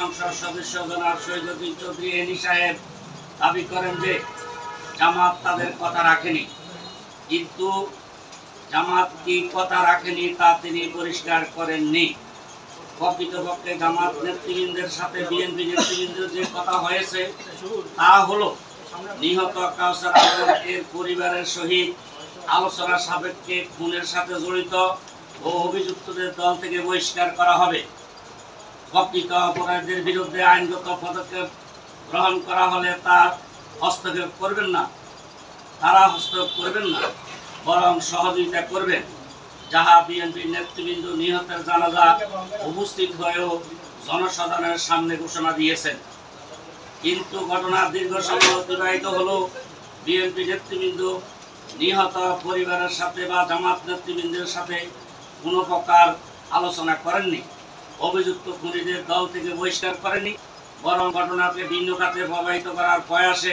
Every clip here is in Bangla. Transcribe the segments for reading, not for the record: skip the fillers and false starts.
সংসদ সদস্য জনাব শহীদুদ্দিন চৌধুরী এনি সাহেব দাবি করেন যে জামাত তাদের কথা রাখেনি, কিন্তু জামাত কি কথা রাখেনি তা তিনি পরিষ্কার করেননি। প্রকৃতপক্ষে জামাত নেতৃবৃন্দের সাথে বিএনপি নেতৃবৃন্দের যে কথা হয়েছে তা হলো নিহত কাউসার আলম এর পরিবারের সহিত আলোচনা সাপেক্ষে খুনের সাথে জড়িত ও অভিযুক্তদের দল থেকে বহিষ্কার করা হবে। প্রকৃত অপরাধীদের বিরুদ্ধে আইনগত পদক্ষেপ গ্রহণ করা হলে তারা হস্তক্ষেপ করবেন না, বরং সহযোগিতা করবেন। যাহা বিএনপির নেতৃবৃন্দ নিহতের জানাজা উপস্থিত হয়েও জনসাধারণের সামনে ঘোষণা দিয়েছেন। কিন্তু ঘটনার দীর্ঘ সময় অতিবাহিত হলো বিএনপি নেতৃবৃন্দ নিহত পরিবারের সাথে বা জামাত নেতৃবৃন্দের সাথে কোনো প্রকার আলোচনা করেননি, অভিযুক্ত খুনিদের দল থেকে বহিষ্কার করেননি, বরং ঘটনাকে ভিন্ন খাতে প্রবাহিত করার প্রয়াসে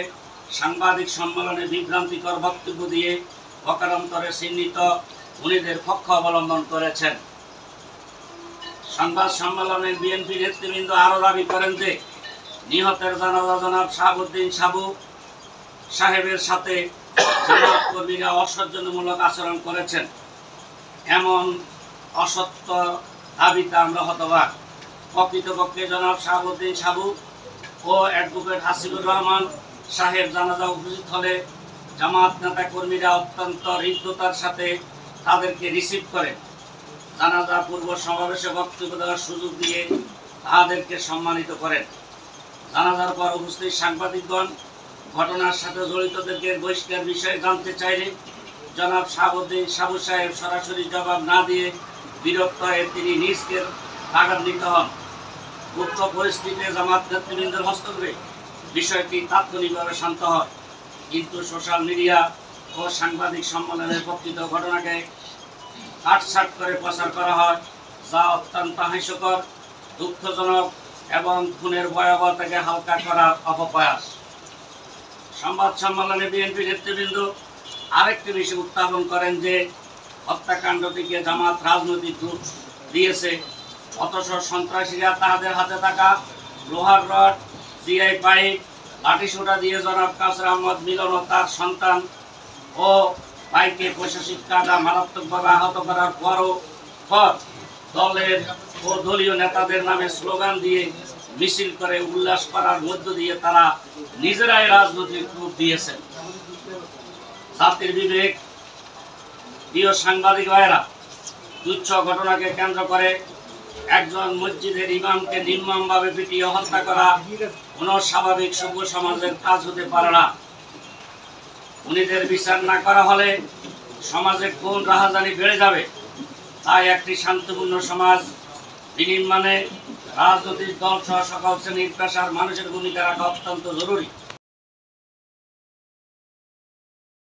সাংবাদিক সম্মেলনে বিভ্রান্তিকর বক্তব্য দিয়ে অকারান্তরে চিহ্নিত খুনিদের পক্ষ অবলম্বন করেছেন। সংবাদ সম্মেলনে বিএনপি নেতৃবৃন্দ আরও দাবি করেন যে নিহতের জানাজা জনাব শাহাবুদ্দিন সাবু সাহেবের সাথে জামাত কর্মীরা অসৌজন্যমূলক আচরণ করেছেন। এমন অসত্য দাবিতে আমরা হতবাক। প্রকৃতপক্ষে জনাব শাহাবুদ্দিন সাবু ও অ্যাডভোকেট হাসিবুর রহমান সাহেব জানাজা উপস্থিত হলে জামাত নেতা কর্মীরা অত্যন্ত হৃদ্যতার সাথে তাদেরকে রিসিভ করেন। জানাজা পূর্ব সমাবেশে বক্তব্য দেওয়ার সুযোগ দিয়ে তাদেরকে সম্মানিত করেন। জানাজার পর উপস্থিত সাংবাদিকগণ ঘটনার সাথে জড়িতদেরকে বহিষ্কার বিষয়ে জানতে চাইলে জনাব শাহাবুদ্দিন সাবু সাহেব সরাসরি জবাব না দিয়ে বিরক্ত হয়ে তিনি নিজকে রাগান্বিত হন। উক্ত পরিস্থিতিতে জামাত নেতৃবৃন্দের হস্তক্ষেপে বিষয়টি তাৎক্ষণিকভাবে শান্ত হয়, কিন্তু সোশ্যাল মিডিয়া ও সাংবাদিক সম্মেলনের প্রকৃত ঘটনাকে কাটছাট করে প্রচার করা হয়, যা অত্যন্ত হাস্যকর, দুঃখজনক এবং খুনের ভয়াবহতাকে হালকা করার অপপ্রয়াস। সংবাদ সম্মেলনে বিএনপি নেতৃবৃন্দ আরেকটি বিষয় উত্থাপন করেন যে হত্যাকাণ্ডটিকে জামাত রাজনৈতিক রূপ দিয়েছে, অথচ সন্ত্রাসীরা তাদের হাতে থাকা লোহার রড, জিআই পাইপ, লাঠিসোঁটা দিয়ে জনাব কাউসার আহমদ মিলন ও তার সন্তান ও ভাইকে প্রশাসিক কাজা মারাত্মকভাবে আহত করার পর দলের ও দলীয় নেতাদের নামে স্লোগান দিয়ে মিছিল করে উল্লাস করার মধ্য দিয়ে তারা নিজেরাই রাজনৈতিক রূপ দিয়েছেন। জাতির বিবেক, প্রিয় সাংবাদিক ভাইয়েরা, তুচ্ছ ঘটনাকে কেন্দ্র করে একজন মসজিদের ইমামকে নির্মমভাবে পিটিয়ে হত্যা করা কোনো স্বাভাবিক সভ্য সমাজের কাজ হতে পারে না। খুনিদের বিচার না করা হলে সমাজে খুন রাহাজানি বেড়ে যাবে। তাই একটি শান্তিপূর্ণ সমাজ বিনির্মাণে রাজনৈতিক দল সহ সকল শ্রেণীর পেশার মানুষের ভূমিকা রাখা অত্যন্ত জরুরি।